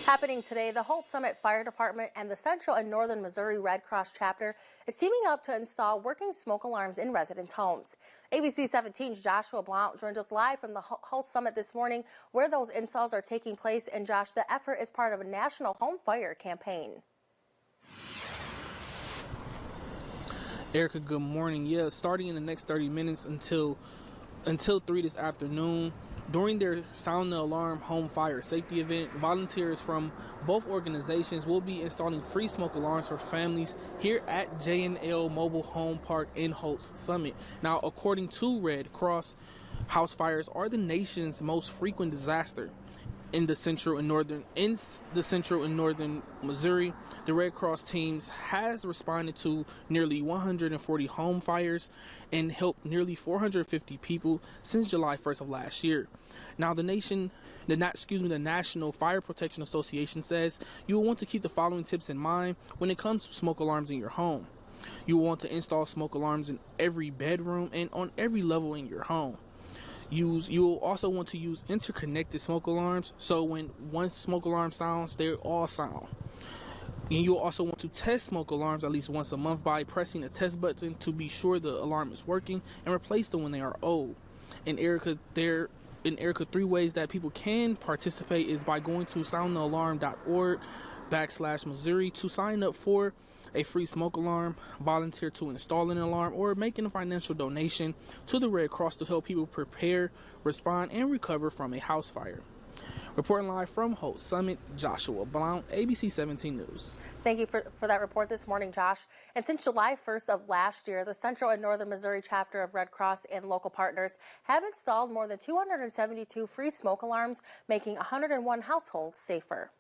Happening today, the Holts Summit Fire Department and the Central and Northern Missouri Red Cross chapter is teaming up to install working smoke alarms in residents' homes. ABC 17's Joshua Blount joined us live from the Holts Summit this morning where those installs are taking place. And Josh, the effort is part of a national home fire campaign. Erica, good morning. Yeah, starting in the next 30 minutes until 3 this afternoon. During their Sound the Alarm home fire safety event, volunteers from both organizations will be installing free smoke alarms for families here at J&L Mobile Home Park in Holts Summit. Now, according to Red Cross, house fires are the nation's most frequent disaster. In the central and northern Missouri, the Red Cross teams has responded to nearly 140 home fires and helped nearly 450 people since July 1st of last year. Now, the National Fire Protection Association says you will want to keep the following tips in mind when it comes to smoke alarms in your home. You will want to install smoke alarms in every bedroom and on every level in your home. You will also want to use interconnected smoke alarms, so when one smoke alarm sounds, they all sound. And you'll also want to test smoke alarms at least once a month by pressing the test button to be sure the alarm is working and replace them when they are old. In Erica, 3 ways that people can participate is by going to soundthealarm.org/Missouri to sign up for a free smoke alarm, volunteer to install an alarm, or making a financial donation to the Red Cross to help people prepare, respond, and recover from a house fire. Reporting live from Holts Summit, Joshua Blount, ABC 17 News. Thank you for that report this morning, Josh. And since July 1st of last year, the Central and Northern Missouri chapter of Red Cross and local partners have installed more than 272 free smoke alarms, making 101 households safer.